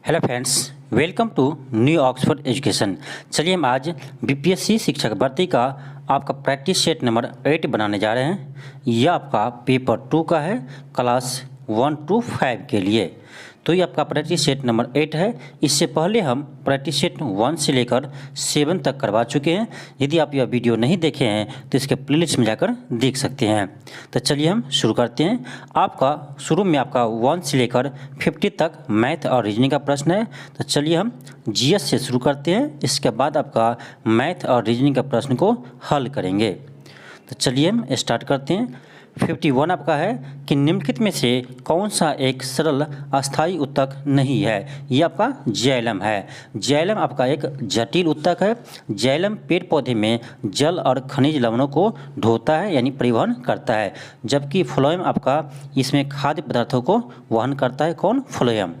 Hello friends, welcome to New Oxford Education. चलिए हम आज बीपीएससी शिक्षक भर्ती का आपका प्रैक्टिस सेट नंबर 8 बनाने जा रहे हैं। यह आपका पेपर 2 का है, क्लास 1 to 5 के लिए। तो ये आपका प्रैक्टिस सेट नंबर 8 है। इससे पहले हम प्रैक्टिस सेट 1 से लेकर 7 तक करवा चुके हैं। यदि आप यह वीडियो नहीं देखे हैं तो इसके प्लेलिस्ट में जाकर देख सकते हैं। तो चलिए हम शुरू करते हैं। आपका शुरू में आपका 1 से लेकर 50 तक मैथ और रीजनिंग का प्रश्न है। तो चलिए हम जीएस से शुरू करते हैं। इसके बाद आपका मैथ और रीजनिंग का प्रश्न को हल करेंगे। तो चलिए हम स्टार्ट करते हैं। 51 आपका है कि निम्नलिखित में से कौन सा एक सरल अस्थायी उत्तक नहीं है। ये आपका जाइलम है। जाइलम आपका एक जटिल उत्तक है। जाइलम पेड़ पौधे में जल और खनिज लवणों को ढोता है यानी परिवहन करता है, जबकि फ्लोएम आपका इसमें खाद्य पदार्थों को वहन करता है। कौन? फ्लोएम।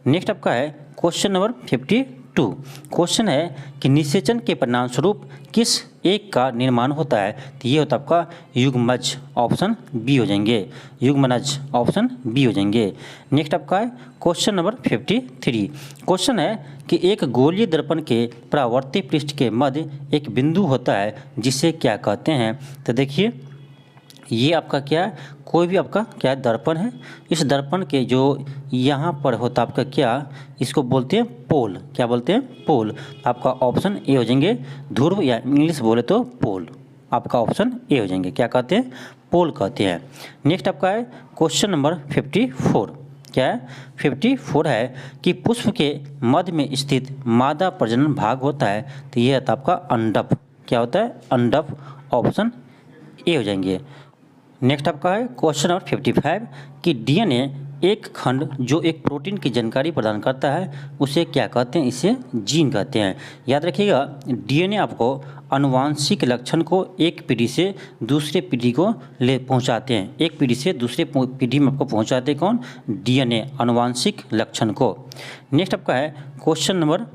नेक्स्ट आपका है क्वेश्चन नंबर 52। क्वेश्चन है कि निषेचन के परिणाम स्वरूप किस एक का निर्माण होता है। तो ये होता है आपका युग्मज, ऑप्शन बी हो जाएंगे। युग्मनज, ऑप्शन बी हो जाएंगे। नेक्स्ट आपका है क्वेश्चन नंबर 53। क्वेश्चन है कि एक गोलीय दर्पण के परावर्ती पृष्ठ के मध्य एक बिंदु होता है जिसे क्या कहते हैं। तो देखिए ये आपका क्या है, कोई भी आपका क्या है, दर्पण है। इस दर्पण के जो यहाँ पर होता है आपका क्या, इसको बोलते हैं पोल। क्या बोलते हैं? पोल। आपका ऑप्शन ए हो जाएंगे। ध्रुव या इंग्लिश बोले तो पोल। आपका ऑप्शन ए हो जाएंगे। क्या कहते हैं? पोल कहते हैं। नेक्स्ट आपका है क्वेश्चन नंबर 54। क्या है? 54 है कि पुष्प के मध्य में स्थित मादा प्रजनन भाग होता है। तो यह होता है आपका अंडप। क्या होता है? अंडप। ऑप्शन ए हो जाएंगे। नेक्स्ट आपका है क्वेश्चन नंबर 55 कि डीएनए एक खंड जो एक प्रोटीन की जानकारी प्रदान करता है उसे क्या कहते हैं। इसे जीन कहते हैं। याद रखिएगा, डीएनए आपको आनुवांशिक लक्षण को एक पीढ़ी से दूसरे पीढ़ी को ले पहुंचाते हैं। एक पीढ़ी से दूसरे पीढ़ी में आपको पहुंचाते हैं। कौन? डीएनए, आनुवांशिक लक्षण को। नेक्स्ट आपका है क्वेश्चन नंबर,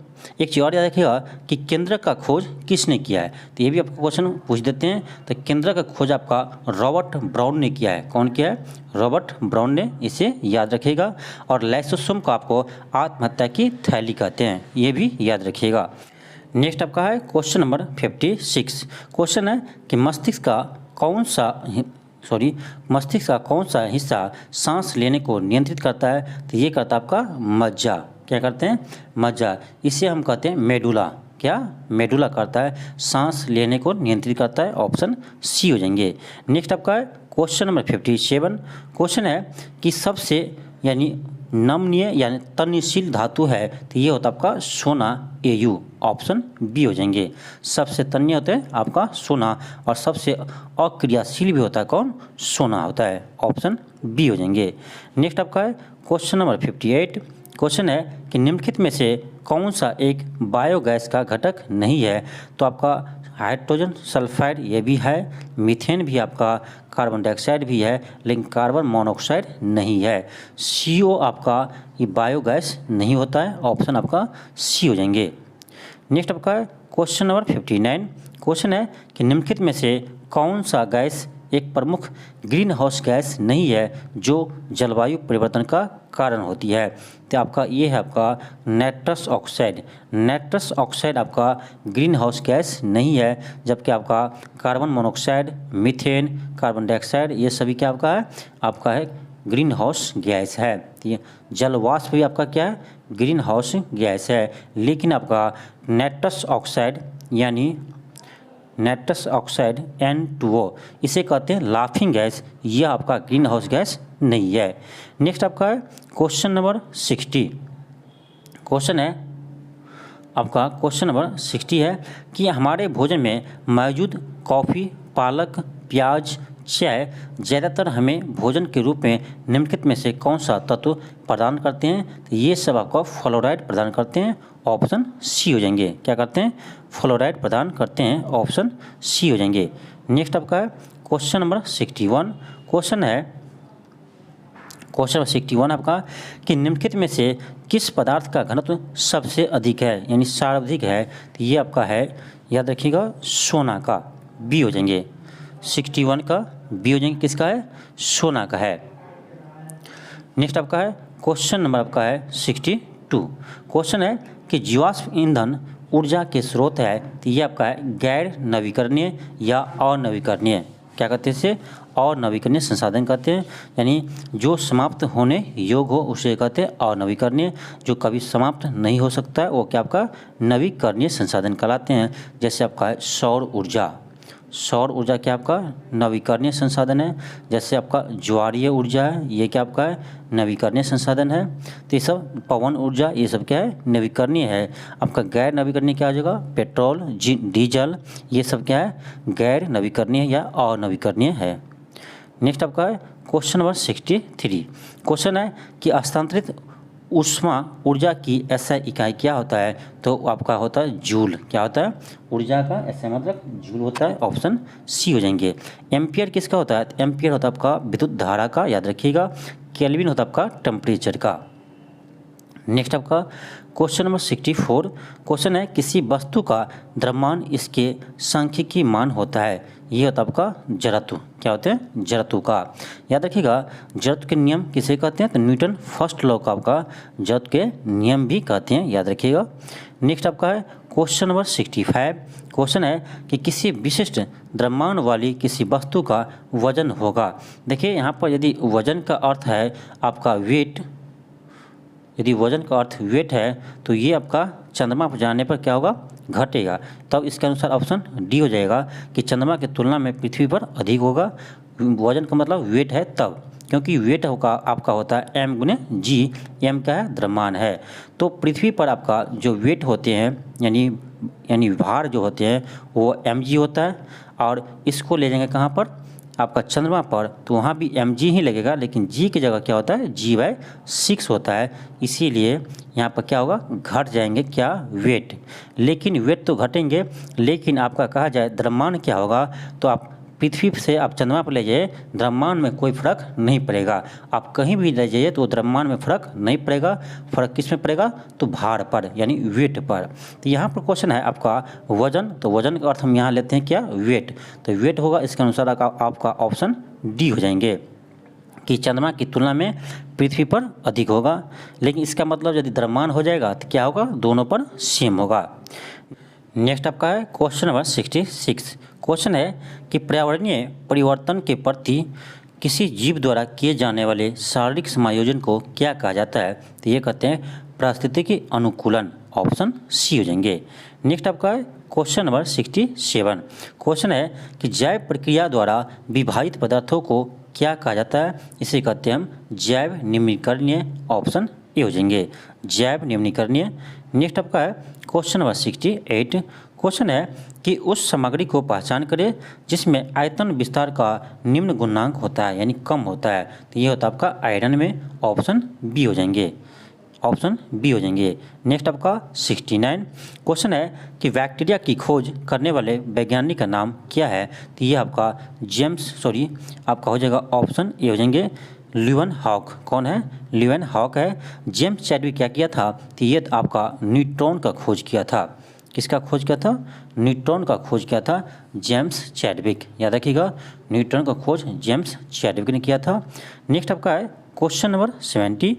एक चीज़ और याद रखिएगा कि केंद्रक का खोज किसने किया है। तो ये भी आपको क्वेश्चन पूछ देते हैं। तो केंद्रक का खोज आपका रॉबर्ट ब्राउन ने किया है। कौन किया है? रॉबर्ट ब्राउन ने। इसे याद रखिएगा। और लाइसोसोम को आपको आत्महत्या की थैली कहते हैं। ये भी याद रखिएगा। नेक्स्ट आपका है क्वेश्चन नंबर 56। क्वेश्चन है कि मस्तिष्क का कौन सा हिस्सा सांस लेने को नियंत्रित करता है। तो ये करता है आपका मज्जा। क्या करते हैं? मज्जा। इसे हम कहते हैं मेडुला। क्या? मेडुला करता है, सांस लेने को नियंत्रित करता है। ऑप्शन सी हो जाएंगे। नेक्स्ट आपका है क्वेश्चन नंबर 57। क्वेश्चन है कि सबसे यानी नमनीय यानी तन्यशील धातु है। तो ये होता है आपका सोना, एयू। ऑप्शन बी हो जाएंगे। सबसे तन्य होता है आपका सोना और सबसे अक्रियाशील भी होता है। कौन? सोना होता है। ऑप्शन बी हो जाएंगे। नेक्स्ट आपका है क्वेश्चन नंबर 58। क्वेश्चन है कि निम्नलिखित में से कौन सा एक बायोगैस का घटक नहीं है। तो आपका हाइड्रोजन सल्फाइड ये भी है, मीथेन भी आपका, कार्बन डाइऑक्साइड भी है, लेकिन कार्बन मोनोऑक्साइड नहीं है। CO आपका ये बायोगैस नहीं होता है। ऑप्शन आपका सी हो जाएंगे। नेक्स्ट आपका क्वेश्चन नंबर 59। क्वेश्चन है कि निम्नलिखित में से कौन सा गैस एक प्रमुख ग्रीन हाउस गैस नहीं है जो जलवायु परिवर्तन का कारण होती है। तो आपका ये है आपका नाइट्रस ऑक्साइड। नाइट्रस ऑक्साइड आपका ग्रीन हाउस गैस नहीं है, जबकि आपका carbon monoxide, methane, carbon dioxide ये सभी क्या आपका है ग्रीन हाउस गैस है। तो ये जलवाष्प भी आपका क्या है? ग्रीन हाउस गैस है। लेकिन आपका नाइट्रस ऑक्साइड यानी नाइट्रस ऑक्साइड N2O इसे कहते हैं लाफिंग गैस। यह आपका ग्रीन हाउस गैस नहीं है। नेक्स्ट आपका है क्वेश्चन नंबर 60। क्वेश्चन है आपका क्वेश्चन नंबर 60 है कि हमारे भोजन में मौजूद कॉफ़ी, पालक, प्याज, चाय ज़्यादातर हमें भोजन के रूप में निम्नलिखित में से कौन सा तत्व प्रदान करते हैं। तो ये सब आपको फ्लोराइड प्रदान करते हैं। ऑप्शन सी हो जाएंगे। क्या करते हैं? फ्लोराइड प्रदान करते हैं। ऑप्शन सी हो जाएंगे। नेक्स्ट आपका है क्वेश्चन नंबर 61। क्वेश्चन है क्वेश्चन नंबर 61 आपका कि निम्नलिखित में से किस पदार्थ का घनत्व सबसे अधिक है यानी सर्वाधिक है। तो ये आपका है, याद रखिएगा, सोना का। बी हो जाएंगे। 61 का बी हो जाएंगे। किसका है? सोना का है। नेक्स्ट आपका है क्वेश्चन नंबर आपका है 62। टू। क्वेश्चन है कि जीवाश्म ईंधन ऊर्जा के स्रोत है, तो ये आपका है गैर नवीकरणीय या अनवीकरणीय। क्या कहते हैं इसे? अनवीकरणीय संसाधन कहते हैं, यानी जो समाप्त होने योग्य हो उसे कहते हैं अनवीकरणीय। जो कभी समाप्त नहीं हो सकता है वो क्या आपका नवीकरणीय संसाधन कहलाते हैं। जैसे आपका है सौर ऊर्जा। सौर ऊर्जा क्या आपका नवीकरणीय संसाधन है। जैसे आपका ज्वारीय ऊर्जा है, ये क्या आपका है नवीकरणीय संसाधन है। तो ये सब पवन ऊर्जा ये सब क्या है नवीकरणीय है। आपका गैर नवीकरणीय क्या हो जाएगा? पेट्रोल, डीजल, ये सब क्या है गैर नवीकरणीय या अनवीकरणीय है। नेक्स्ट आपका है क्वेश्चन नंबर 63। क्वेश्चन है कि हस्तांतरित ऊष्मा ऊर्जा की एसआई इकाई क्या होता है? तो आपका होता है जूल। क्या होता है? ऊर्जा का एसआई मतलब जूल होता है। ऑप्शन सी हो जाएंगे। एम्पियर किसका होता है? एम्पियर होता है आपका विद्युत धारा का, याद रखिएगा। केल्विन होता है आपका टेम्परेचर का। नेक्स्ट आपका क्वेश्चन नंबर 64। क्वेश्चन है किसी वस्तु का द्रव्यमान इसके सांख्यिकी मान होता है। ये होता है आपका जड़त्व। क्या होते हैं? जड़त्व का। याद रखिएगा जड़त्व के नियम किसे कहते हैं? तो न्यूटन फर्स्ट लॉ का आपका जड़त्व के नियम भी कहते हैं, याद रखिएगा। नेक्स्ट आपका है क्वेश्चन नंबर 65। क्वेश्चन है कि किसी विशिष्ट द्रव्यमान वाली किसी वस्तु का वजन होगा। देखिए यहाँ पर यदि वजन का अर्थ है आपका वेट, यदि वजन का अर्थ वेट है तो ये आपका चंद्रमा पर जाने पर क्या होगा? घटेगा। तब इसके अनुसार ऑप्शन डी हो जाएगा कि चंद्रमा की तुलना में पृथ्वी पर अधिक होगा। वजन का मतलब वेट है तब, क्योंकि वेट होगा आपका होता है m गुने जी। m क्या है? द्रव्यमान है। तो पृथ्वी पर आपका जो वेट होते हैं यानी भार जो होते हैं वो mg होता है, और इसको ले जाएंगे कहाँ पर? आपका चंद्रमा पर, तो वहाँ भी mg ही लगेगा, लेकिन g की जगह क्या होता है? g/6 होता है। इसीलिए यहाँ पर क्या होगा? घट जाएंगे क्या? वेट। लेकिन वेट तो घटेंगे, लेकिन आपका कहा जाए द्रव्यमान क्या होगा? तो आप पृथ्वी से आप चंद्रमा पर ले जाइए, द्रव्यमान में कोई फर्क नहीं पड़ेगा। आप कहीं भी ले जाइए तो द्रव्यमान में फर्क नहीं पड़ेगा। फर्क किस में पड़ेगा? तो भार पर, यानी वेट पर। तो यहाँ पर क्वेश्चन है आपका वजन, तो वजन का अर्थ हम यहाँ लेते हैं क्या? वेट। तो वेट होगा, इसके अनुसार आपका ऑप्शन डी हो जाएंगे कि चंद्रमा की तुलना में पृथ्वी पर अधिक होगा। लेकिन इसका मतलब यदि द्रव्यमान हो जाएगा तो क्या होगा? दोनों पर सेम होगा। नेक्स्ट आपका है क्वेश्चन नंबर 66। क्वेश्चन है कि पर्यावरणीय परिवर्तन के प्रति किसी जीव द्वारा किए जाने वाले शारीरिक समायोजन को क्या कहा जाता है? तो ये कहते हैं पारिस्थितिकी अनुकूलन। ऑप्शन सी हो जाएंगे। नेक्स्ट आपका है क्वेश्चन नंबर 67। क्वेश्चन है कि जैव प्रक्रिया द्वारा विभाजित पदार्थों को क्या कहा जाता है? इसे कहते हैं हम जैव निम्नीकरणीय। ऑप्शन ए हो जाएंगे, जैव निम्नीकरणीय। नेक्स्ट आपका है क्वेश्चन नंबर 68। क्वेश्चन है कि उस सामग्री को पहचान करें जिसमें आयतन विस्तार का निम्न गुणांक होता है, यानी कम होता है। तो ये होता है आपका आयरन में। ऑप्शन बी हो जाएंगे, ऑप्शन बी हो जाएंगे। नेक्स्ट आपका 69। क्वेश्चन है कि बैक्टीरिया की खोज करने वाले वैज्ञानिक का नाम क्या है? तो ये आपका आपका हो जाएगा ऑप्शन ए हो जाएंगे ल्यूवन हॉक। कौन है? ल्यूवन हॉक है। जेम्स चैडविक क्या किया था? तो ये आपका न्यूट्रॉन का खोज किया था। किसका खोज किया था? न्यूट्रॉन का खोज किया था जेम्स चैडविक। याद रखिएगा न्यूट्रॉन का खोज जेम्स चैडविक ने किया था। नेक्स्ट आपका है क्वेश्चन नंबर 70।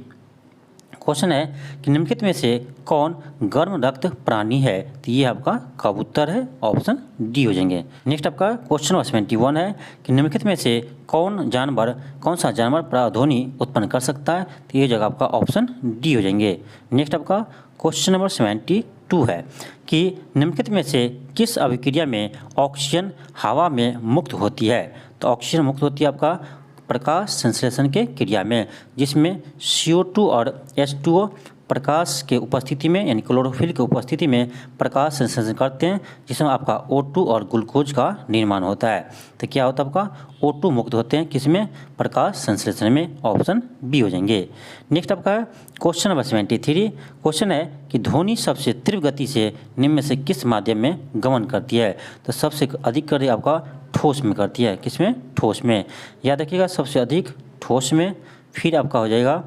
क्वेश्चन है कि निम्नलिखित में से कौन गर्म रक्त प्राणी है? तो ये आपका कबूतर है। ऑप्शन डी हो जाएंगे। नेक्स्ट आपका क्वेश्चन नंबर 71 है कि निम्नलिखित में से कौन सा जानवर प्राध्वनि उत्पन्न कर सकता है? तो ये जगह आपका ऑप्शन डी हो जाएंगे। नेक्स्ट आपका क्वेश्चन नंबर 72 है कि निम्नलिखित में से किस अभिक्रिया में ऑक्सीजन हवा में मुक्त होती है? तो ऑक्सीजन मुक्त होती है आपका प्रकाश संश्लेषण के क्रिया में, जिसमें CO2 और H2O प्रकाश के उपस्थिति में यानी क्लोरोफिल के उपस्थिति में प्रकाश संश्लेषण करते हैं, जिसमें आपका O2 और ग्लूकोज का निर्माण होता है। तो क्या होता है आपका O2 मुक्त होते हैं किसमें? प्रकाश संश्लेषण में। ऑप्शन बी हो जाएंगे। नेक्स्ट आपका क्वेश्चन नंबर 73। क्वेश्चन है कि ध्वनि सबसे तीव्र गति से निम्न में से किस माध्यम में गमन करती है? तो सबसे अधिक गति आपका ठोस में करती है। किसमें? ठोस में। याद रखिएगा सबसे अधिक ठोस में, फिर आपका हो जाएगा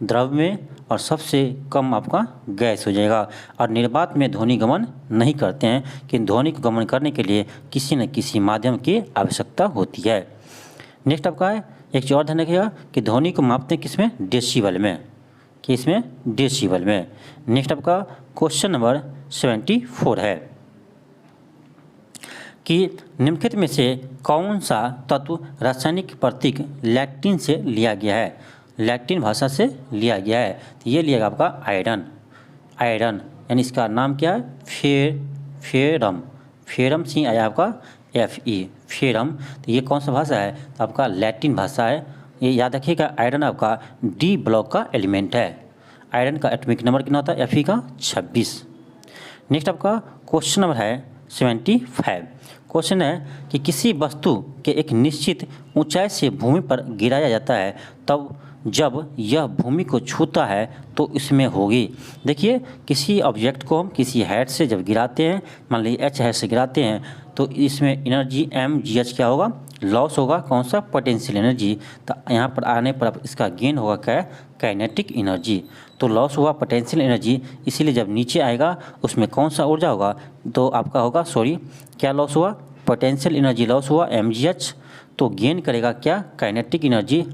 द्रव में, और सबसे कम आपका गैस हो जाएगा। और निर्वात में ध्वनि गमन नहीं करते हैं, कि ध्वनि को गमन करने के लिए किसी न किसी माध्यम की आवश्यकता होती है। नेक्स्ट आपका है एक चीज़ और ध्यान रखिएगा कि ध्वनि को मापते हैं किसमें? डेसिबल में। कि इसमें डेसिबल में। नेक्स्ट आपका क्वेश्चन नंबर 74 है कि निम्नलिखित में से कौन सा तत्व रासायनिक प्रतीक लैटिन से लिया गया है, लैटिन भाषा से लिया गया है। तो ये लिया आपका आयरन, आयरन यानी इसका नाम क्या है, फेरम, फेरम से आया आपका Fe, फेरम। तो ये कौन सा भाषा है, तो आपका लैटिन भाषा है। ये याद रखिएगा, आयरन आपका डी ब्लॉक का एलिमेंट है। आयरन का एटॉमिक नंबर कितना होता है, Fe का 26। नेक्स्ट आपका क्वेश्चन नंबर है 75। क्वेश्चन है कि किसी वस्तु के एक निश्चित ऊंचाई से भूमि पर गिराया जाता है, तब जब यह भूमि को छूता है तो इसमें होगी। देखिए, किसी ऑब्जेक्ट को हम किसी हाइट से जब गिराते हैं, मान लीजिए h हाइट से गिराते हैं, तो इसमें एनर्जी mgh क्या होगा, लॉस होगा, कौन सा, पोटेंशियल एनर्जी। तो यहाँ पर आने पर इसका गेन होगा क्या, काइनेटिक एनर्जी। तो लॉस हुआ पोटेंशियल एनर्जी, इसीलिए जब नीचे आएगा उसमें कौन सा ऊर्जा होगा, तो आपका होगा, क्या लॉस हुआ, पोटेंशियल एनर्जी लॉस हुआ mgh, तो गेन करेगा क्या, काइनेटिक एनर्जी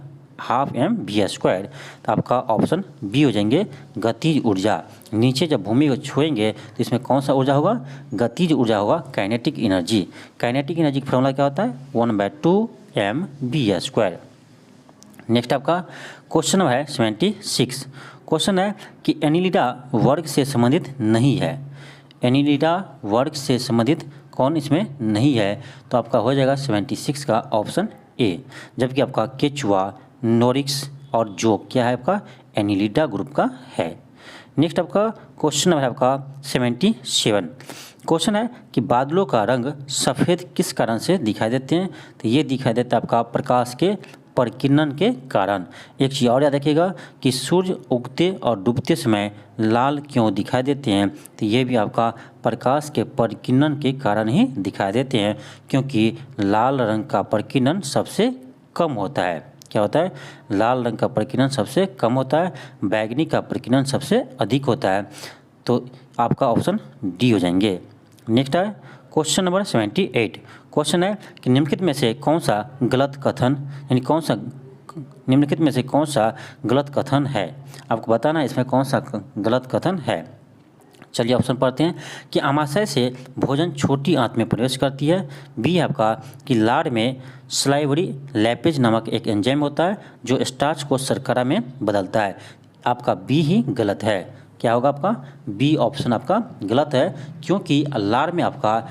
हाफ mv²। तो आपका ऑप्शन बी हो जाएंगे, गतिज ऊर्जा। नीचे जब भूमि को छुएंगे तो इसमें कौन सा ऊर्जा होगा, गतिज ऊर्जा होगा, काइनेटिक एनर्जी। काइनेटिक एनर्जी का फॉर्मूला क्या होता है, 1/2 mv²। नेक्स्ट आपका क्वेश्चन है 76। क्वेश्चन है कि एनिलिडा वर्ग से संबंधित नहीं है, एनिलिडा वर्ग से संबंधित कौन इसमें नहीं है, तो आपका हो जाएगा 76 का ऑप्शन ए। जबकि आपका केचुआ, नोरिक्स और जोक क्या है, आपका एनिलिडा ग्रुप का है। नेक्स्ट आपका क्वेश्चन नंबर है आपका 77। क्वेश्चन है कि बादलों का रंग सफ़ेद किस कारण से दिखाई देते हैं, तो ये दिखाई देता है आपका प्रकाश के परिकिरण के कारण। एक चीज़ और याद रखिएगा कि सूर्य उगते और डूबते समय लाल क्यों दिखाई देते हैं, तो ये भी आपका प्रकाश के परिकिरण के कारण ही दिखाई देते हैं, क्योंकि लाल रंग का परिकिरण सबसे कम होता है। क्या होता है, लाल रंग का परिकिरण सबसे कम होता है, बैगनी का परिकिरण सबसे अधिक होता है। तो आपका ऑप्शन डी हो जाएंगे। नेक्स्ट है क्वेश्चन नंबर 78। क्वेश्चन है कि निम्नलिखित में से कौन सा गलत कथन, यानी निम्नलिखित में से कौन सा गलत कथन है, आपको बताना है इसमें कौन सा गलत कथन है। चलिए ऑप्शन पढ़ते हैं कि आमाशय से भोजन छोटी आंत में प्रवेश करती है। बी है आपका कि लार में स्लाइवरी लैपेज नामक एक एंजाइम होता है जो स्टार्च को शर्करा में बदलता है। आपका बी ही गलत है। क्या होगा आपका, बी ऑप्शन आपका गलत है, क्योंकि लार में आपका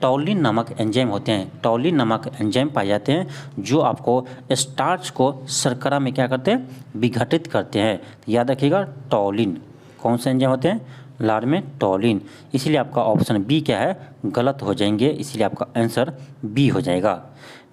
टॉलिन नामक एंजाइम होते हैं, टॉलिन नामक एंजाइम पाए जाते हैं जो आपको स्टार्च को शर्करा में क्या करते हैं, विघटित करते हैं। याद रखिएगा, टॉलिन कौन से एंजाइम होते हैं, लार में टॉलिन। इसलिए आपका ऑप्शन बी क्या है, गलत हो जाएंगे, इसलिए आपका आंसर बी हो जाएगा।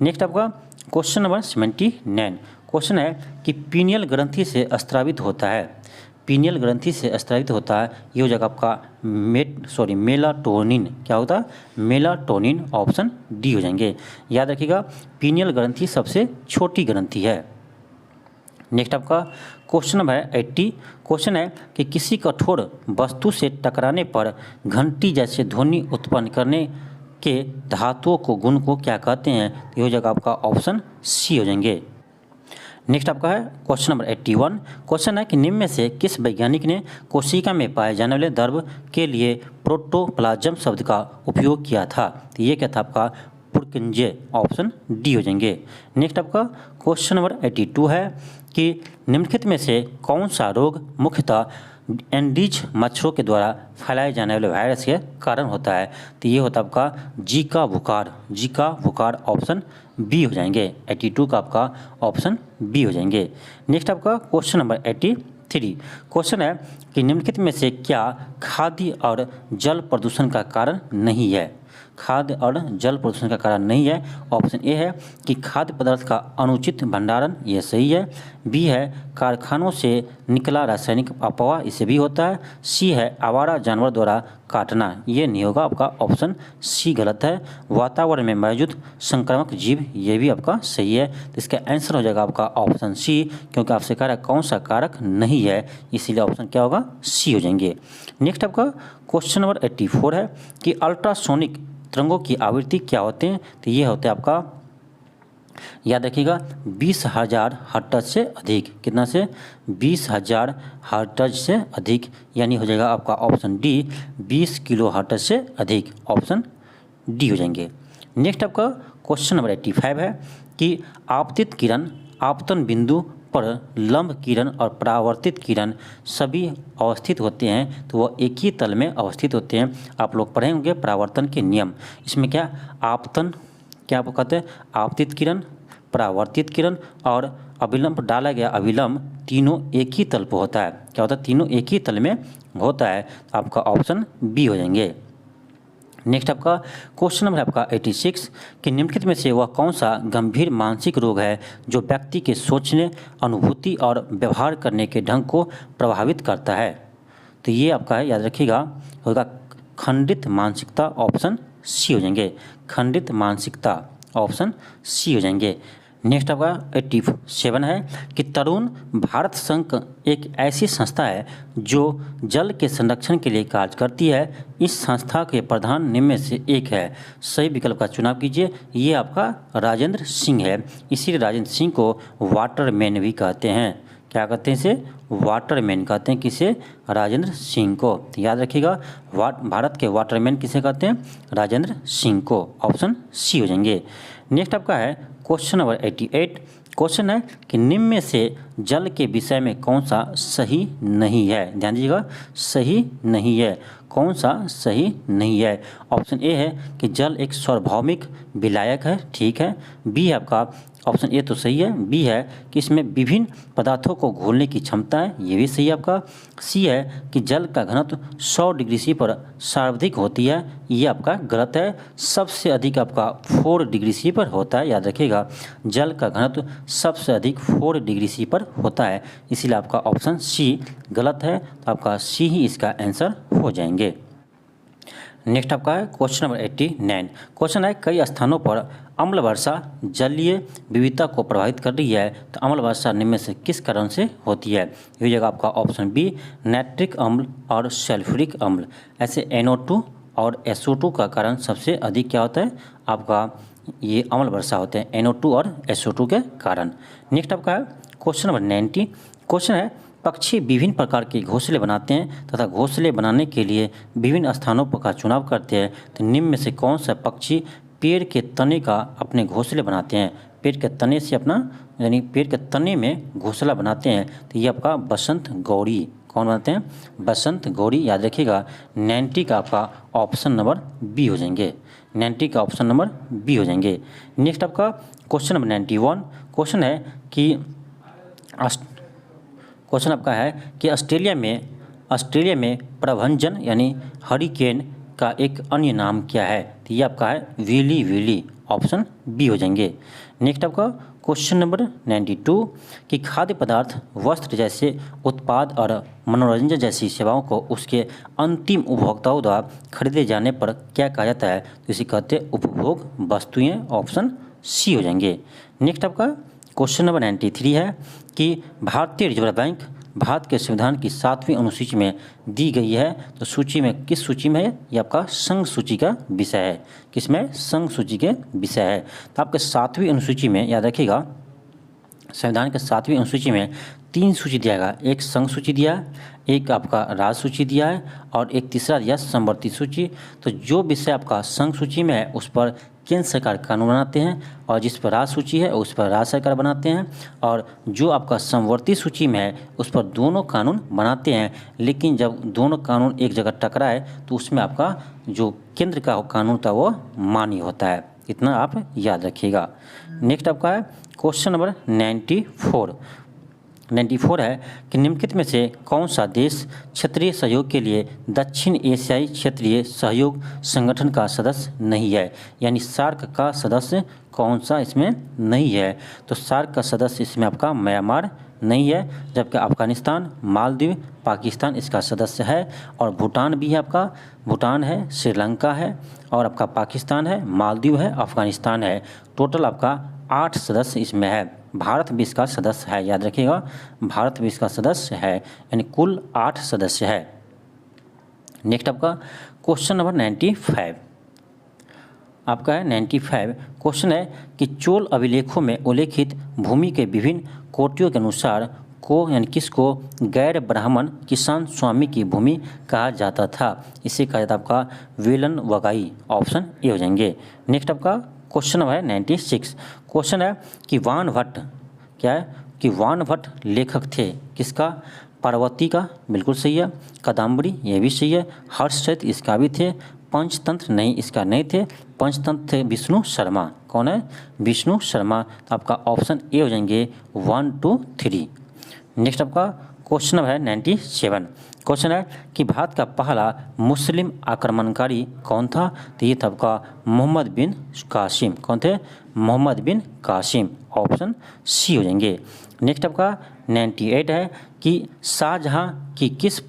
नेक्स्ट आपका क्वेश्चन नंबर 79। क्वेश्चन है कि पीनियल ग्रंथि से स्रावित होता है, पीनियल ग्रंथि से स्रावित होता है, ये हो जाएगा आपका मेलाटोनिन। क्या होता है, मेलाटोनिन। ऑप्शन डी हो जाएंगे। याद रखिएगा, पीनियल ग्रंथि सबसे छोटी ग्रंथि है। नेक्स्ट आपका क्वेश्चन नंबर है 80। क्वेश्चन है कि किसी कठोर वस्तु से टकराने पर घंटी जैसे ध्वनि उत्पन्न करने के धातुओं को गुण को क्या कहते हैं, ये हो जाएगा आपका ऑप्शन सी हो जाएंगे। नेक्स्ट आपका है क्वेश्चन नंबर 81। क्वेश्चन है कि निम्न में से किस वैज्ञानिक ने कोशिका में पाए जाने वाले द्रव के लिए प्रोटोप्लाज्म शब्द का उपयोग किया था, तो ये क्या था आपका पुरकिंजे। ऑप्शन डी हो जाएंगे। नेक्स्ट आपका क्वेश्चन नंबर 82 है कि निम्नलिखित में से कौन सा रोग मुख्यतः एंडीज मच्छरों के द्वारा फैलाए जाने वाले वायरस के कारण होता है, तो ये होता है आपका जीका बुखार, जीका बुखार। ऑप्शन बी हो जाएंगे। 82 का आपका ऑप्शन बी हो जाएंगे। नेक्स्ट आपका क्वेश्चन नंबर 83। क्वेश्चन है कि निम्नलिखित में से क्या खाद्य और जल प्रदूषण का कारण नहीं है, खाद्य और जल प्रदूषण का कारण नहीं है। ऑप्शन ए है कि खाद्य पदार्थ का अनुचित भंडारण, ये सही है। बी है कारखानों से निकला रासायनिक अपवाह, इसे भी होता है। सी है आवारा जानवर द्वारा काटना, ये नहीं होगा, आपका ऑप्शन सी गलत है। वातावरण में मौजूद संक्रामक जीव, ये भी आपका सही है। तो इसका आंसर हो जाएगा आपका ऑप्शन सी, क्योंकि आपसे कह रहा है कौन सा कारक नहीं है, इसीलिए ऑप्शन क्या होगा, सी हो जाएंगे। नेक्स्ट आपका क्वेश्चन नंबर 84 है कि अल्ट्रासोनिक तरंगों की आवृत्ति क्या होते हैं, तो ये होते हैं आपका याद रखिएगा 20,000 हर्ट्ज से अधिक, कितना से 20,000 हर्ट्ज से अधिक, यानी हो जाएगा आपका ऑप्शन डी 20 किलो हर्ट्ज से अधिक, ऑप्शन डी हो जाएंगे। नेक्स्ट आपका क्वेश्चन नंबर 85 है कि आपतित किरण आपतन बिंदु पर लंब किरण और परावर्तित किरण सभी अवस्थित होते हैं तो वह एक ही तल में अवस्थित होते हैं। आप लोग पढ़े होंगे परावर्तन के नियम। इसमें क्या आपतन, क्या आप कहते हैं आपतित किरण, परावर्तित किरण और अभिलंब डाला गया अभिलंब, तीनों एक ही तल पर होता है। क्या होता है? तीनों एक ही तल में होता है। तो आपका ऑप्शन बी हो जाएंगे। नेक्स्ट आपका क्वेश्चन नंबर आपका 86 कि निम्नलिखित में से वह कौन सा गंभीर मानसिक रोग है जो व्यक्ति के सोचने, अनुभूति और व्यवहार करने के ढंग को प्रभावित करता है। तो ये आपका है, याद रखिएगा, होगा खंडित मानसिकता, ऑप्शन सी हो जाएंगे। खंडित मानसिकता, ऑप्शन सी हो जाएंगे। नेक्स्ट आपका 87 है कि तरुण भारत संघ एक ऐसी संस्था है जो जल के संरक्षण के लिए कार्य करती है। इस संस्था के प्रधान निम्न में से एक है। सही विकल्प का चुनाव कीजिए। ये आपका राजेंद्र सिंह है। इसीलिए राजेंद्र सिंह को वाटरमैन भी कहते हैं। क्या कहते हैं इसे? वाटरमैन कहते हैं। किसे? राजेंद्र सिंह को। याद रखिएगा, भारत के वाटरमैन किसे कहते हैं? राजेंद्र सिंह को, ऑप्शन सी हो जाएंगे। नेक्स्ट आपका है क्वेश्चन नंबर 88। क्वेश्चन है कि निम्न में से जल के विषय में कौन सा सही नहीं है। ध्यान दीजिएगा, सही नहीं है। कौन सा सही नहीं है? ऑप्शन ए है कि जल एक सार्वभौमिक विलायक है, ठीक है। बी आपका ऑप्शन ए तो सही है। बी है कि इसमें विभिन्न पदार्थों को घोलने की क्षमता है, ये भी सही है आपका। सी है कि जल का घनत्व 100 डिग्री सी पर सर्वाधिक होती है, ये आपका गलत है। सबसे अधिक आपका 4 डिग्री सी पर होता है। याद रखिएगा, जल का घनत्व सबसे अधिक 4 डिग्री सी पर होता है, इसीलिए आपका ऑप्शन सी गलत है। तो आपका सी ही इसका आंसर हो जाएंगे। नेक्स्ट आपका है क्वेश्चन नंबर 89। क्वेश्चन है कई स्थानों पर अम्ल वर्षा जलीय विविधता को प्रभावित कर रही है। तो अम्ल वर्षा निम्न में से किस कारण से होती है? ये जगह आपका ऑप्शन बी नाइट्रिक अम्ल और सल्फ्यूरिक अम्ल। ऐसे NO2 और SO2 का कारण सबसे अधिक क्या होता है? आपका ये अम्ल वर्षा होते हैं NO2 और SO2 के कारण। नेक्स्ट आपका है क्वेश्चन नंबर 90। क्वेश्चन है पक्षी विभिन्न प्रकार के घोंसले बनाते हैं तथा घोंसले बनाने के लिए विभिन्न स्थानों का चुनाव करते हैं। तो निम्न में से कौन सा पक्षी पेड़ के तने का अपने घोंसले बनाते हैं? पेड़ के तने से अपना, यानी पेड़ के तने में घोंसला बनाते हैं। तो ये आपका बसंत गौरी। कौन बनाते हैं? बसंत गौरी। याद रखिएगा 90 का आपका ऑप्शन नंबर बी हो जाएंगे। 90 का ऑप्शन नंबर बी हो जाएंगे। नेक्स्ट आपका क्वेश्चन नंबर 91। क्वेश्चन है कि क्वेश्चन आपका है कि ऑस्ट्रेलिया में प्रभंजन यानी हरिकेन का एक अन्य नाम क्या है? तो ये आपका है विली विली, ऑप्शन बी हो जाएंगे। नेक्स्ट आपका क्वेश्चन नंबर 92 कि खाद्य पदार्थ, वस्त्र जैसे उत्पाद और मनोरंजन जैसी सेवाओं को उसके अंतिम उपभोक्ताओं द्वारा खरीदे जाने पर क्या कहा जाता है? तो इसे कहते हैं उपभोग वस्तुएं, ऑप्शन सी हो जाएंगे। नेक्स्ट आपका क्वेश्चन नंबर 93 है कि भारतीय रिजर्व बैंक भारत के संविधान की 7वीं अनुसूची में दी गई है। तो सूची में किस सूची में है? ये आपका संघ सूची का विषय है। किसमें? संघ सूची के विषय है। तो आपके 7वीं अनुसूची में याद रखिएगा, संविधान के 7वीं अनुसूची में 3 सूची दिया गया। एक संघ सूची दिया, एक आपका राज सूची दिया है और एक तीसरा दिया संवर्ती सूची। तो जो विषय आपका संघ सूची में है उस पर केंद्र सरकार कानून बनाते हैं और जिस पर राज सूची है उस पर राज्य सरकार बनाते हैं, और जो आपका संवर्ती सूची में है उस पर दोनों कानून बनाते हैं। लेकिन जब दोनों कानून एक जगह टकराए तो उसमें आपका जो केंद्र का कानून था वो मान्य होता है। इतना आप याद रखिएगा। नेक्स्ट आपका है क्वेश्चन नंबर 94 है कि निम्नलिखित में से कौन सा देश क्षेत्रीय सहयोग के लिए दक्षिण एशियाई क्षेत्रीय सहयोग संगठन का सदस्य नहीं है? यानी सार्क का सदस्य कौन सा इसमें नहीं है? तो सार्क का सदस्य इसमें आपका म्यांमार नहीं है, जबकि अफगानिस्तान, मालदीव, पाकिस्तान इसका सदस्य है, और भूटान भी है आपका। भूटान है, श्रीलंका है, और आपका पाकिस्तान है, मालदीव है, अफगानिस्तान है। टोटल आपका 8 सदस्य इसमें है। भारत भी इसका सदस्य है। याद रखिएगा, भारत भी इसका सदस्य है, यानी कुल 8 सदस्य है। नेक्स्ट आपका क्वेश्चन नंबर 95। आपका है 95। क्वेश्चन है कि चोल अभिलेखों में उल्लेखित भूमि के विभिन्न कोटियों के अनुसार को यानी किसको गैर ब्राह्मण किसान स्वामी की भूमि कहा जाता था? इसे कहा जाता आपका वेलन वगाई। ऑप्शन ए हो जाएंगे। नेक्स्ट आपका क्वेश्चन नंबर है 96। क्वेश्चन है कि वान भट्ट क्या है कि वान भट्ट लेखक थे किसका? पार्वती का, बिल्कुल सही है। कादम्बरी, ये भी सही है। हर्षचरित इसका भी थे। पंचतंत्र नहीं, इसका नहीं थे। पंचतंत्र थे विष्णु शर्मा। कौन है? विष्णु शर्मा। तो आपका ऑप्शन ए हो जाएंगे 1, 2, 3। नेक्स्ट आपका क्वेश्चन नंबर है 97। क्वेश्चन है कि भारत का पहला मुस्लिम आक्रमणकारी कौन था? तो ये था आपका मोहम्मद बिन कासिम। कौन थे? मोहम्मद बिन कासिम। ऑप्शन सी हो जाएंगे। नेक्स्ट आपका 98 है कि शाहजहां की किस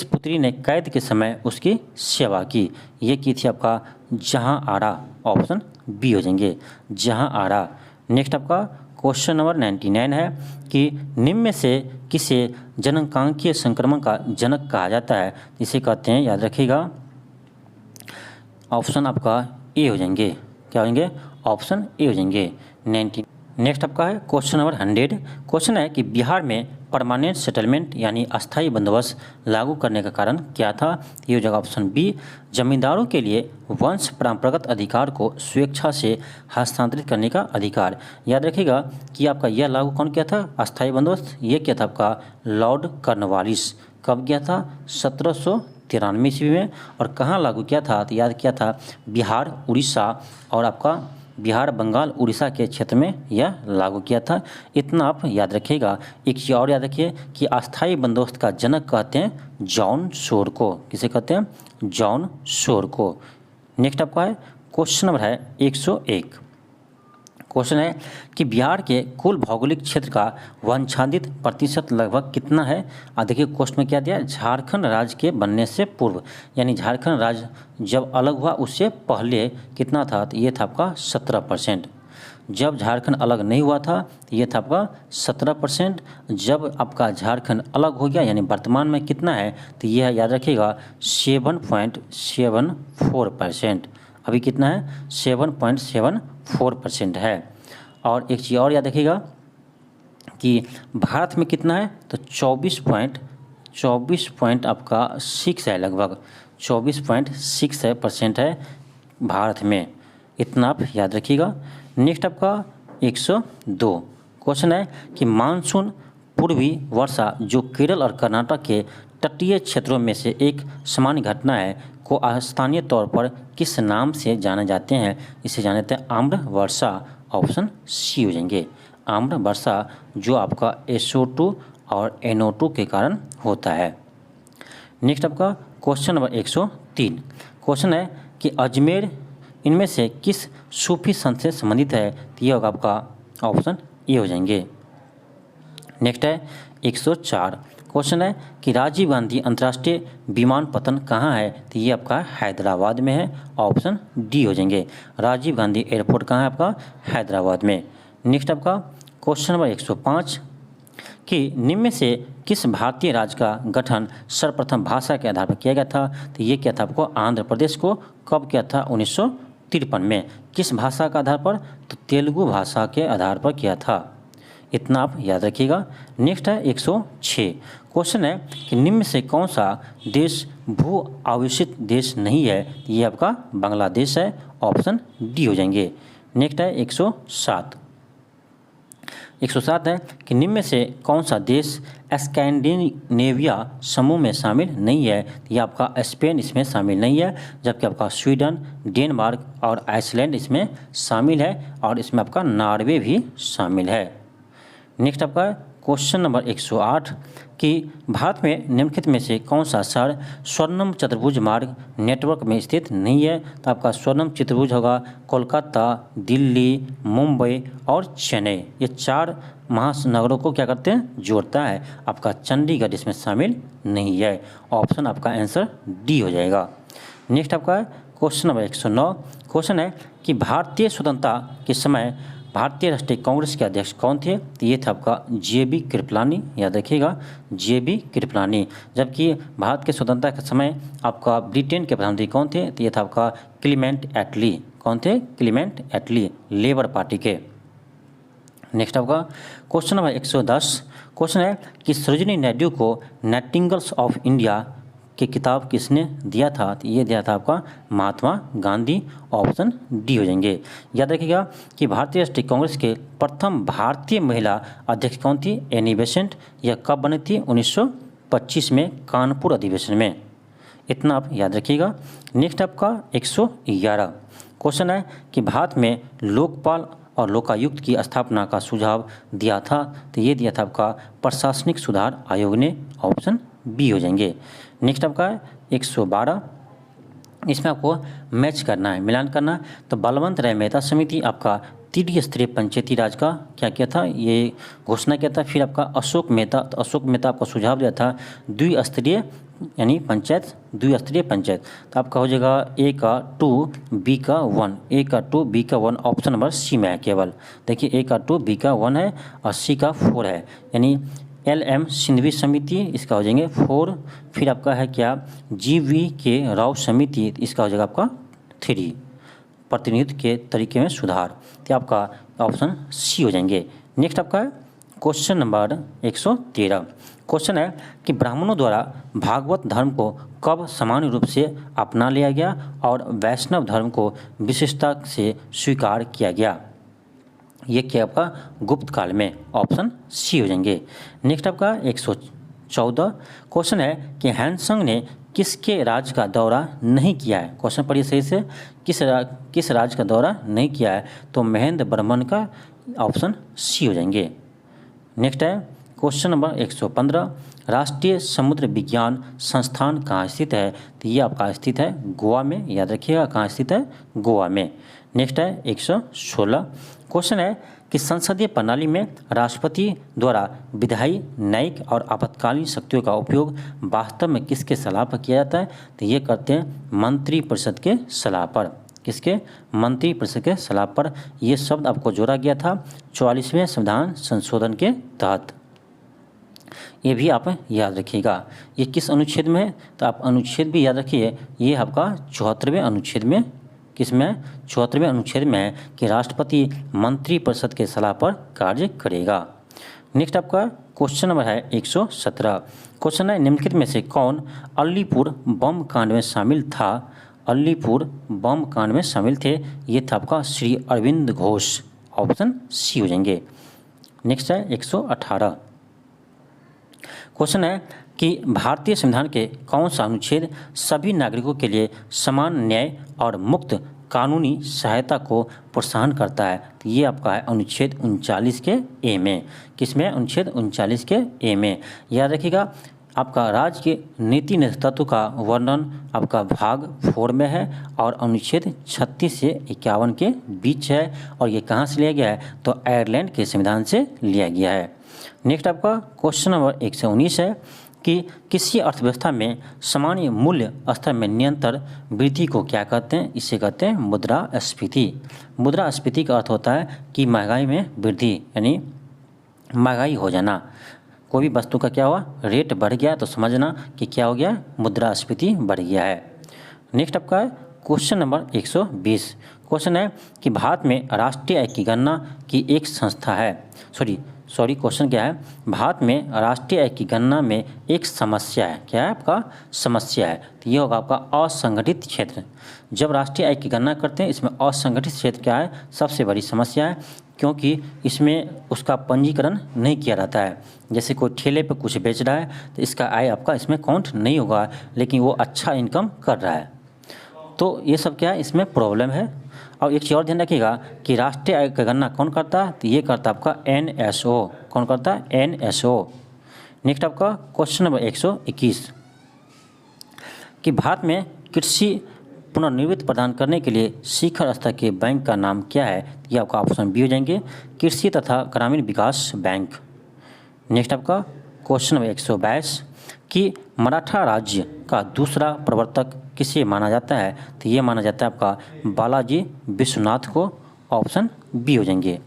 पुत्री ने कैद के समय उसकी सेवा की? ये की थी आपका जहां आरा। ऑप्शन बी हो जाएंगे, जहां आरा। नेक्स्ट आपका क्वेश्चन नंबर 99 है कि निम्न में से किसे जनकांकीय संक्रमण का जनक कहा जाता है? इसे कहते हैं, याद रखिएगा, ऑप्शन आपका ए हो जाएंगे। क्या होंगे? ऑप्शन ए हो जाएंगे 90। नेक्स्ट आपका है क्वेश्चन नंबर 100। क्वेश्चन है कि बिहार में परमानेंट सेटलमेंट यानी अस्थायी बंदोबस्त लागू करने का कारण क्या था? ये हो जाएगा ऑप्शन बी, जमींदारों के लिए वंश परंपरागत अधिकार को स्वेच्छा से हस्तांतरित करने का अधिकार। याद रखिएगा कि आपका यह लागू कौन किया था? अस्थायी बंदोबस्त ये किया था आपका लॉर्ड कॉर्नवालिस। कब किया था? 1793 ईस्वी में। और कहाँ लागू किया था? तो याद किया था बिहार, उड़ीसा और आपका बिहार, बंगाल, उड़ीसा के क्षेत्र में यह लागू किया था। इतना आप याद रखिएगा। एक चीज़ और याद रखिए कि अस्थायी बंदोबस्त का जनक कहते हैं जॉन शोर को। किसे कहते हैं? जॉन शोर को। नेक्स्ट आपका है क्वेश्चन नंबर है 101। क्वेश्चन है कि बिहार के कुल भौगोलिक क्षेत्र का वंशाधित प्रतिशत लगभग कितना है? देखिए क्वेश्चन में क्या दिया? झारखंड राज्य के बनने से पूर्व, यानी झारखंड राज्य जब अलग हुआ उससे पहले कितना था? तो ये था आपका 17%। जब झारखंड अलग नहीं हुआ था तो ये था आपका 17%। जब आपका झारखंड अलग हो गया यानी वर्तमान में कितना है? तो यह याद रखिएगा 7.74%। अभी कितना है? 7.74% है। और एक चीज़ और याद रखिएगा कि भारत में कितना है? तो 24 पॉइंट आपका 6 है, लगभग 24.6% है भारत में। इतना आप याद रखिएगा। नेक्स्ट आपका 102 क्वेश्चन है कि मानसून पूर्वी वर्षा जो केरल और कर्नाटक के तटीय क्षेत्रों में से एक सामान्य घटना है को स्थानीय तौर पर किस नाम से जाने जाते हैं? इसे जाने जाते हैं आम्र वर्षा। ऑप्शन सी हो जाएंगे, आम्र वर्षा, जो आपका SO2 और NO2 के कारण होता है। नेक्स्ट आपका क्वेश्चन नंबर 103। क्वेश्चन है कि अजमेर इनमें से किस सूफी संत से संबंधित है? तो ये होगा आपका ऑप्शन ए हो जाएंगे। नेक्स्ट है 104। क्वेश्चन है कि राजीव गांधी अंतर्राष्ट्रीय विमानपत्तन कहाँ है? तो ये आपका हैदराबाद में है। ऑप्शन डी हो जाएंगे। राजीव गांधी एयरपोर्ट कहाँ है? आपका हैदराबाद में। नेक्स्ट आपका क्वेश्चन नंबर 105 कि निम्न में से किस भारतीय राज्य का गठन सर्वप्रथम भाषा के आधार पर किया गया था? तो ये क्या था आपको? आंध्र प्रदेश को। कब किया था? 1953 में। किस भाषा के आधार पर? तो तेलुगु भाषा के आधार पर किया था। इतना आप याद रखिएगा। नेक्स्ट है 106। क्वेश्चन है कि निम्न से कौन सा देश भू आवेशित देश नहीं है? ये आपका बांग्लादेश है। ऑप्शन डी हो जाएंगे। नेक्स्ट है 107। 107 है कि निम्न में से कौन सा देश स्कैंडिनेविया समूह में शामिल नहीं है? ये आपका स्पेन इसमें शामिल नहीं है, जबकि आपका स्वीडन, डेनमार्क और आइसलैंड इसमें शामिल है, और इसमें आपका नॉर्वे भी शामिल है। नेक्स्ट आपका क्वेश्चन नंबर 108 कि भारत में निम्नलिखित में से कौन सा शहर स्वर्णम चतुर्भुज मार्ग नेटवर्क में स्थित नहीं है? तो आपका स्वर्णम चतुर्भुज होगा कोलकाता, दिल्ली, मुंबई और चेन्नई। ये 4 महानगरों को क्या करते हैं? जोड़ता है। आपका चंडीगढ़ इसमें शामिल नहीं है। ऑप्शन आपका आंसर डी हो जाएगा। नेक्स्ट आपका क्वेश्चन नंबर 109। क्वेश्चन है कि भारतीय स्वतंत्रता के समय भारतीय राष्ट्रीय कांग्रेस के अध्यक्ष कौन थे? तो ये था आपका JB कृपलानी, याद रखिएगा JB कृपलानी। जबकि भारत के स्वतंत्रता के समय आपका ब्रिटेन के प्रधानमंत्री कौन थे? तो ये था आपका क्लीमेंट एटली। कौन थे? क्लीमेंट एटली, लेबर पार्टी के। नेक्स्ट आपका क्वेश्चन नंबर 110। क्वेश्चन है कि सरोजिनी नायडू को नाइटिंगेल्स ऑफ इंडिया की किताब किसने दिया था? तो ये दिया था आपका महात्मा गांधी। ऑप्शन डी हो जाएंगे। याद रखिएगा कि भारतीय राष्ट्रीय कांग्रेस के प्रथम भारतीय महिला अध्यक्ष कौन थी? Annie Besant. यह कब बनी थी? 1925 में कानपुर अधिवेशन में। इतना आप याद रखिएगा। नेक्स्ट आपका 111 क्वेश्चन है कि भारत में लोकपाल और लोकायुक्त की स्थापना का सुझाव दिया था? तो ये दिया था आपका प्रशासनिक सुधार आयोग ने। ऑप्शन बी हो जाएंगे। नेक्स्ट आपका 112, इसमें आपको मैच करना है, मिलान करना है। तो बलवंत राय मेहता समिति आपका त्रिस्तरीय पंचायती राज का क्या किया था? ये घोषणा किया था। फिर आपका अशोक मेहता, तो अशोक मेहता आपका सुझाव दिया था द्विस्तरीय यानी पंचायत, द्विस्तरीय पंचायत। तो आपका हो जाएगा ए का 2 बी का 1, ए का 2 बी का 1 ऑप्शन नंबर सी में है केवल। देखिए ए का 2 बी का 1 है और सी का 4 है, यानी LM सिंघवी समिति इसका हो जाएंगे 4। फिर आपका है क्या? GVK राव समिति, इसका हो जाएगा आपका 3, प्रतिनिधित्व के तरीके में सुधार। तो आपका ऑप्शन सी हो जाएंगे। नेक्स्ट आपका क्वेश्चन नंबर 113। क्वेश्चन है कि ब्राह्मणों द्वारा भागवत धर्म को कब सामान्य रूप से अपना लिया गया और वैष्णव धर्म को विशेषता से स्वीकार किया गया? ये क्या आपका? गुप्त काल में। ऑप्शन सी हो जाएंगे। नेक्स्ट आपका 114 क्वेश्चन है कि हैनसंग ने किसके राज्य का दौरा नहीं किया है? क्वेश्चन पढ़िए सही से। किस राज्य का दौरा नहीं किया है? तो महेंद्र बर्मन का। ऑप्शन सी हो जाएंगे। नेक्स्ट है क्वेश्चन नंबर 115, राष्ट्रीय समुद्र विज्ञान संस्थान कहाँ स्थित है? तो ये आपका स्थित है गोवा में। याद रखिएगा कहाँ स्थित है? गोवा में। नेक्स्ट है 116 क्वेश्चन है कि संसदीय प्रणाली में राष्ट्रपति द्वारा विधायी, न्यायिक और आपातकालीन शक्तियों का उपयोग वास्तव में किसके सलाह पर किया जाता है? तो ये करते हैं मंत्रिपरिषद के सलाह पर। किसके? मंत्रिपरिषद के सलाह पर। ये शब्द आपको जोड़ा गया था 44वें संविधान संशोधन के तहत। ये भी आप याद रखिएगा। ये किस अनुच्छेद में है? तो आप अनुच्छेद भी याद रखिए। ये आपका 74वें अनुच्छेद में, किसमें? 74वें अनुच्छेद में है कि राष्ट्रपति मंत्रिपरिषद के सलाह पर कार्य करेगा। नेक्स्ट आपका क्वेश्चन नंबर है 117। क्वेश्चन है निम्नलिखित में से कौन अलीपुर बम कांड में शामिल था? अलीपुर बम कांड में शामिल थे, ये था आपका श्री अरविंद घोष। ऑप्शन सी हो जाएंगे। नेक्स्ट है 118 क्वेश्चन है कि भारतीय संविधान के कौन सा अनुच्छेद सभी नागरिकों के लिए समान न्याय और मुक्त कानूनी सहायता को प्रोत्साहन करता है? तो ये आपका है अनुच्छेद 39 के ए में। किसमें? अनुच्छेद 39 के ए में। याद रखिएगा आपका राज्य के नीति नेतृत्व का वर्णन आपका भाग 4 में है और अनुच्छेद 36 से 51 के बीच है। और ये कहाँ से लिया गया है? तो आयरलैंड के संविधान से लिया गया है। नेक्स्ट आपका क्वेश्चन नंबर 119 है कि किसी अर्थव्यवस्था में सामान्य मूल्य स्तर में निरंतर वृद्धि को क्या कहते हैं? इसे कहते हैं मुद्रास्फीति। मुद्रास्फीति का अर्थ होता है कि महंगाई में वृद्धि, यानी महंगाई हो जाना। कोई भी वस्तु का क्या हुआ? रेट बढ़ गया तो समझना कि क्या हो गया? मुद्रास्फीति बढ़ गया है। नेक्स्ट आपका क्वेश्चन नंबर 120। क्वेश्चन है कि भारत में राष्ट्रीय आय की गणना की एक संस्था है। सॉरी क्वेश्चन क्या है? भारत में राष्ट्रीय आय की गणना में एक समस्या है। क्या है आपका? समस्या है। तो ये होगा आपका असंगठित क्षेत्र। जब राष्ट्रीय आय की गणना करते हैं इसमें असंगठित क्षेत्र क्या है? सबसे बड़ी समस्या है, क्योंकि इसमें उसका पंजीकरण नहीं किया जाता है। जैसे कोई ठेले पे कुछ बेच रहा है तो इसका आय आपका इसमें काउंट नहीं होगा, लेकिन वो अच्छा इनकम कर रहा है। तो ये सब क्या है? इसमें प्रॉब्लम है। और एक चीज़ और ध्यान रखिएगा कि राष्ट्रीय आय की गणना कौन करता है? तो ये करता है आपका NSO। कौन करता है? NSO। नेक्स्ट आपका क्वेश्चन नंबर 121 कि भारत में कृषि पुनर्निर्मित प्रदान करने के लिए शिखर स्तर के बैंक का नाम क्या है? ये आपका ऑप्शन बी हो जाएंगे, कृषि तथा ग्रामीण विकास बैंक। नेक्स्ट आपका क्वेश्चन नंबर 122 कि मराठा राज्य का दूसरा प्रवर्तक किसे माना जाता है? तो ये माना जाता है आपका बालाजी विश्वनाथ को। ऑप्शन बी हो जाएंगे।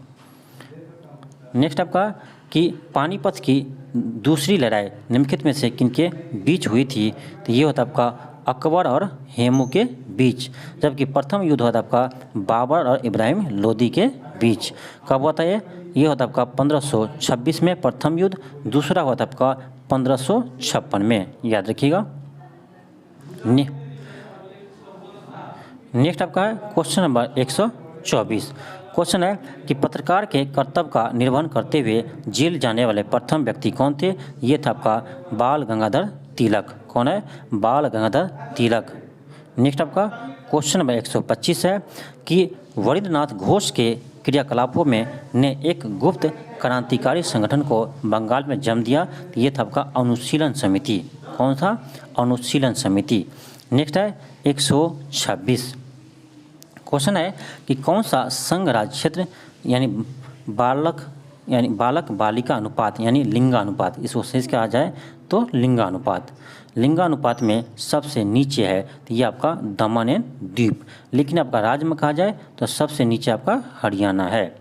नेक्स्ट आपका कि पानीपत की दूसरी लड़ाई निम्नलिखित में से किनके बीच हुई थी, तो ये होता आपका अकबर और हेमू के बीच, जबकि प्रथम युद्ध होता आपका बाबर और इब्राहिम लोदी के बीच। कब होता है ये होता आपका 1526 में प्रथम युद्ध, दूसरा होता आपका 1556 में, याद रखिएगा। नेक्स्ट आपका है क्वेश्चन नंबर 124। क्वेश्चन है कि पत्रकार के कर्तव्य का निर्वहन करते हुए जेल जाने वाले प्रथम व्यक्ति कौन थे, ये था आपका बाल गंगाधर तिलक। कौन है, बाल गंगाधर तिलक। नेक्स्ट आपका क्वेश्चन नंबर 125 है कि वरिंद्रनाथ घोष के क्रियाकलापों में ने एक गुप्त क्रांतिकारी संगठन को बंगाल में जन्म दिया, ये था आपका अनुशीलन समिति। कौन था, अनुशीलन समिति। नेक्स्ट है 126। क्वेश्चन है कि कौन सा संघ राज्य क्षेत्र यानी बालक बालिका अनुपात यानी लिंगानुपात, इसको सही कहा जाए तो लिंगानुपात में सबसे नीचे है, तो ये आपका दमन एंड द्वीप, लेकिन आपका राज्य में कहा जाए तो सबसे नीचे आपका हरियाणा है।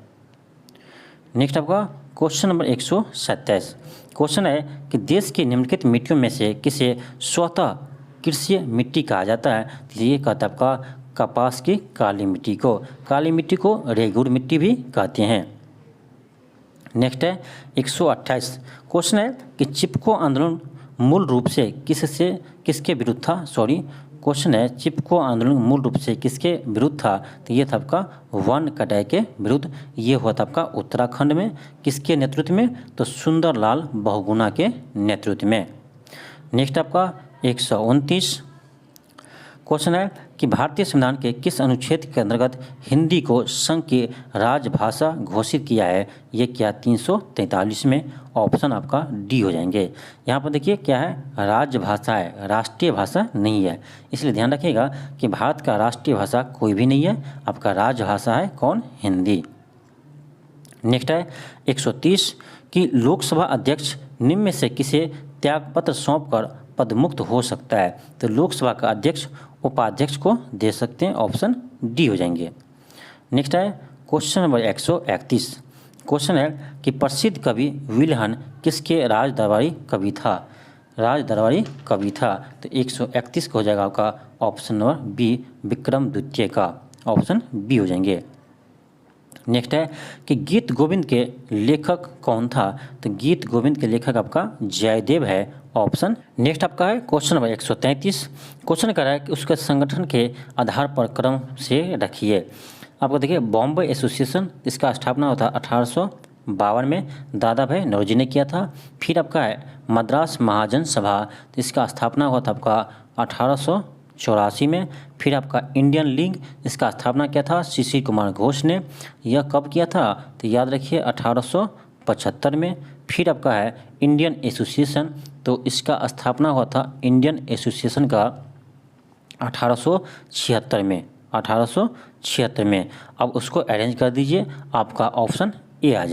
नेक्स्ट आपका क्वेश्चन नंबर 127। क्वेश्चन है कि देश की निम्नलिखित मिट्टियों में से किसे स्वतः कृषि मिट्टी कहा जाता है, तो ये कहता है आपका कपास की काली मिट्टी को रेगुड़ मिट्टी भी कहते हैं। नेक्स्ट है 128। क्वेश्चन है कि चिपको आंदोलन मूल रूप से किसके विरुद्ध था, क्वेश्चन है चिपको आंदोलन मूल रूप से किसके विरुद्ध था, तो ये था आपका वन कटाई के विरुद्ध। ये हुआ था आपका उत्तराखंड में, किसके नेतृत्व में, तो सुंदरलाल बहुगुणा के नेतृत्व में। नेक्स्ट आपका 129। क्वेश्चन है कि भारतीय संविधान के किस अनुच्छेद के अंतर्गत हिंदी को संघ की राजभाषा घोषित किया है, ये क्या 343 में, ऑप्शन आपका डी हो जाएंगे। यहाँ पर देखिए क्या है, राजभाषा है, राष्ट्रीय भाषा नहीं है, इसलिए ध्यान रखिएगा कि भारत का राष्ट्रीय भाषा कोई भी नहीं है, आपका राजभाषा है कौन, हिंदी। नेक्स्ट है 130 कि लोकसभा अध्यक्ष निम्न में से किसे त्यागपत्र सौंपकर पदमुक्त हो सकता है, तो लोकसभा का अध्यक्ष उपाध्यक्ष को दे सकते हैं, ऑप्शन डी हो जाएंगे। नेक्स्ट है क्वेश्चन नंबर 131। क्वेश्चन है कि प्रसिद्ध कवि विल्हन किसके राजदरबारी कवि था, तो 131 को हो जाएगा आपका ऑप्शन नंबर बी, विक्रम द्वितीय का, ऑप्शन बी हो जाएंगे। नेक्स्ट है कि गीत गोविंद के लेखक कौन था, तो गीत गोविंद के लेखक आपका जयदेव है, ऑप्शन। नेक्स्ट आपका है क्वेश्चन नंबर 133। क्वेश्चन कर रहा है कि उसके संगठन के आधार पर क्रम से रखिए। आपको देखिए बॉम्बे एसोसिएशन, इसका स्थापना होता 1852 में दादा भाई नौरोजी ने किया था। फिर आपका है मद्रास महाजन सभा, तो इसका स्थापना हुआ था आपका 1884 में। फिर आपका इंडियन लीग, इसका स्थापना किया था शिशिर कुमार घोष ने, यह कब किया था, तो याद रखिए 1875 में। फिर आपका है इंडियन एसोसिएशन, तो इसका स्थापना हुआ था इंडियन एसोसिएशन का 1876 में। अब उसको अरेंज कर दीजिए, आपका ऑप्शन ए आ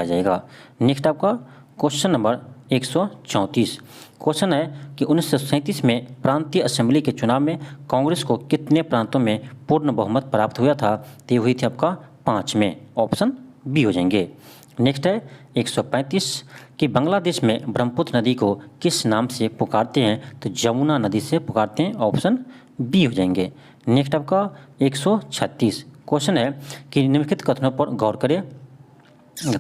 जाएगा, नेक्स्ट आपका क्वेश्चन नंबर 134। क्वेश्चन है कि 1937 में प्रांतीय असेंबली के चुनाव में कांग्रेस को कितने प्रांतों में पूर्ण बहुमत प्राप्त हुआ था, तो हुई थी आपका 5 में, ऑप्शन बी हो जाएंगे। नेक्स्ट है 135 कि बांग्लादेश में ब्रह्मपुत्र नदी को किस नाम से पुकारते हैं, तो जमुना नदी से पुकारते हैं, ऑप्शन बी हो जाएंगे। नेक्स्ट आपका 136। क्वेश्चन है कि निम्नलिखित कथनों पर गौर करें,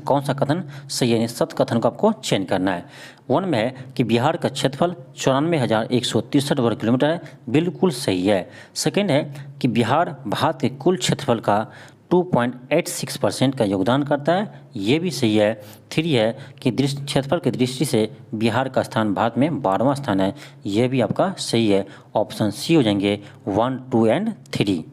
कौन सा कथन सही है, सत्य कथन को आपको चयन करना है। 1 में है कि बिहार का क्षेत्रफल 94,163 वर्ग किलोमीटर है, बिल्कुल सही है। सेकेंड है कि बिहार भारत के कुल क्षेत्रफल का 2.86% का योगदान करता है, ये भी सही है। 3 है कि क्षेत्रफल की दृष्टि से बिहार का स्थान भारत में 12वां स्थान है, ये भी आपका सही है, ऑप्शन सी हो जाएंगे 1, 2 एंड 3।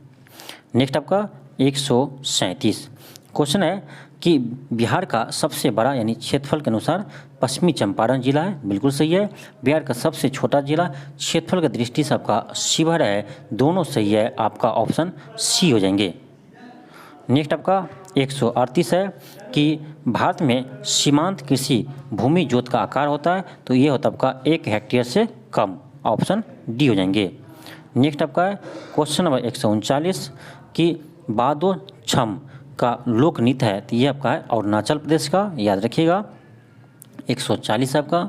नेक्स्ट आपका 137। क्वेश्चन है कि बिहार का सबसे बड़ा यानी क्षेत्रफल के अनुसार पश्चिमी चंपारण जिला है, बिल्कुल सही है। बिहार का सबसे छोटा जिला क्षेत्रफल की दृष्टि से आपका शिवहर है, दोनों सही है, आपका ऑप्शन सी हो जाएंगे। नेक्स्ट आपका 138 है कि भारत में सीमांत कृषि भूमि जोत का आकार होता है, तो ये होता है आपका 1 हेक्टेयर से कम, ऑप्शन डी हो जाएंगे। नेक्स्ट आपका है क्वेश्चन नंबर 139 कि बादो छम का लोक नृत्य है, तो ये आपका है अरुणाचल प्रदेश का, याद रखिएगा। 140 आपका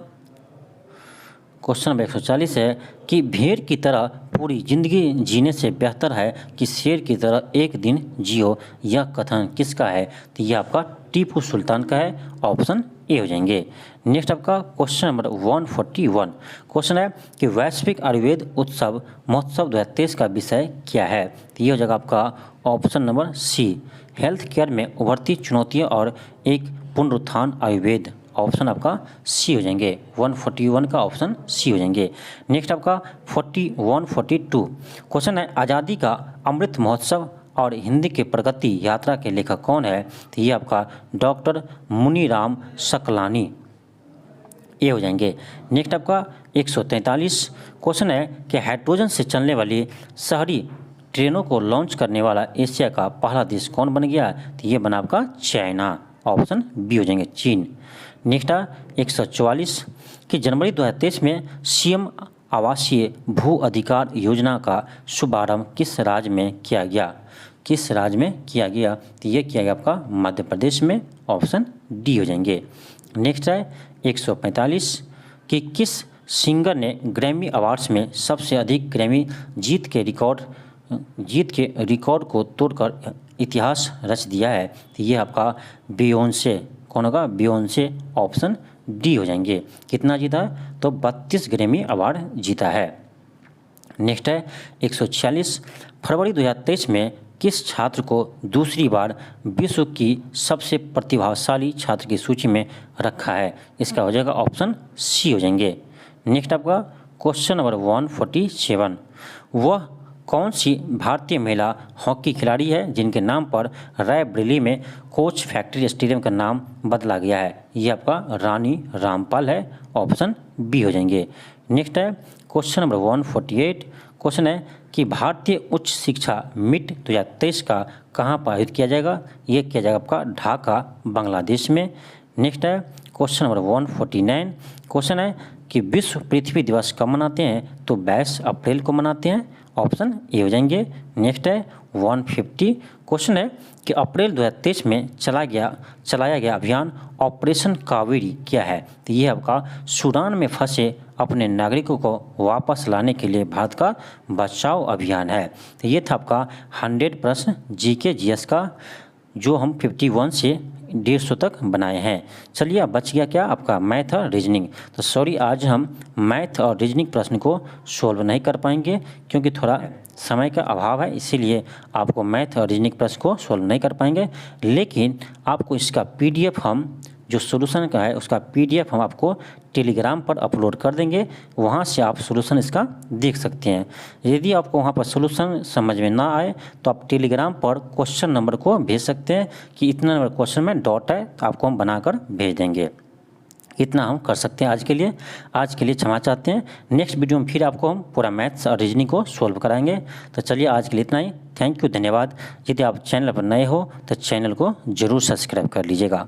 क्वेश्चन नंबर 140 है कि भेड़ की तरह पूरी जिंदगी जीने से बेहतर है कि शेर की तरह एक दिन जियो, यह कथन किसका है? तो यह आपका टीपू सुल्तान का है, ऑप्शन ए हो जाएंगे। नेक्स्ट आपका क्वेश्चन नंबर 141 क्वेश्चन है कि वैश्विक आयुर्वेद उत्सव महोत्सव 2023 का विषय क्या है? तो ये हो जाएगा आपका option number C, health care में उभरती चुनौतियाँ और एक पुनरुत्थान आयुर्वेद, ऑप्शन आपका सी हो जाएंगे। 141 का ऑप्शन सी हो जाएंगे। नेक्स्ट आपका 142 क्वेश्चन है आज़ादी का अमृत महोत्सव और हिंदी के प्रगति यात्रा के लेखक कौन है? तो ये आपका डॉक्टर मुनीराम सकलानी, ये हो जाएंगे। नेक्स्ट आपका 143 क्वेश्चन है कि हाइड्रोजन से चलने वाली शहरी ट्रेनों को लॉन्च करने वाला एशिया का पहला देश कौन बन गया? तो ये बना आपका चाइना, ऑप्शन बी हो जाएंगे, चीन। नेक्स्ट 144 कि जनवरी 2023 में सीएम आवासीय भू अधिकार योजना का शुभारंभ किस राज्य में किया गया? किस राज्य में किया गया? तो ये किया गया आपका मध्य प्रदेश में, ऑप्शन डी हो जाएंगे। नेक्स्ट है 145 कि किस सिंगर ने ग्रैमी अवार्ड्स में सबसे अधिक ग्रैमी जीत के रिकॉर्ड को तोड़कर इतिहास रच दिया है? तो ये आपका बियोंसे, कौन होगा? बियोंसे, ऑप्शन डी हो जाएंगे। कितना जीता है? तो 32 ग्रैमी अवार्ड जीता है। नेक्स्ट है 146 फरवरी 2023 में किस छात्र को दूसरी बार विश्व की सबसे प्रतिभाशाली छात्र की सूची में रखा है? इसका हो जाएगा ऑप्शन सी हो जाएंगे। नेक्स्ट आपका क्वेश्चन नंबर 147 वह कौन सी भारतीय महिला हॉकी खिलाड़ी है जिनके नाम पर रायबरेली में कोच फैक्ट्री स्टेडियम का नाम बदला गया है? ये आपका रानी रामपाल है, ऑप्शन बी हो जाएंगे। नेक्स्ट है क्वेश्चन नंबर 148 क्वेश्चन है कि भारतीय उच्च शिक्षा मीट 2023 का कहाँ पर आयोजित किया जाएगा? ये किया जाएगा आपका ढाका, बांग्लादेश में। नेक्स्ट है क्वेश्चन नंबर 149 क्वेश्चन है कि विश्व पृथ्वी दिवस कब मनाते हैं? तो 22 अप्रैल को मनाते हैं, ऑप्शन ए हो जाएंगे। नेक्स्ट है 150 क्वेश्चन है कि अप्रैल 2023 में चलाया गया अभियान ऑपरेशन कावेरी क्या है? तो ये आपका सूडान में फंसे अपने नागरिकों को वापस लाने के लिए भारत का बचाव अभियान है। तो ये था आपका 100 प्रश्न जीके जीएस का, जो हम 51 से 150 तक बनाए हैं। चलिए अब बच गया क्या? आपका मैथ और रीजनिंग। तो सॉरी, आज हम मैथ और रीजनिंग प्रश्न को सोल्व नहीं कर पाएंगे क्योंकि थोड़ा समय का अभाव है, इसीलिए आपको मैथ और रीजनिंग प्रश्न को सोल्व नहीं कर पाएंगे। लेकिन आपको इसका पीडीएफ हम जो सोल्यूशन का है उसका पीडीएफ हम आपको टेलीग्राम पर अपलोड कर देंगे, वहाँ से आप सोल्यूशन इसका देख सकते हैं। यदि आपको वहाँ पर सोल्यूशन समझ में ना आए तो आप टेलीग्राम पर क्वेश्चन नंबर को भेज सकते हैं कि इतना नंबर क्वेश्चन में डॉट है, तो आपको हम बनाकर भेज देंगे। इतना हम कर सकते हैं आज के लिए क्षमा चाहते हैं। नेक्स्ट वीडियो में फिर आपको हम पूरा मैथ्स और रीजनिंग को सोल्व कराएंगे। तो चलिए आज के लिए इतना ही। थैंक यू, धन्यवाद। यदि आप चैनल पर नए हो तो चैनल को ज़रूर सब्सक्राइब कर लीजिएगा।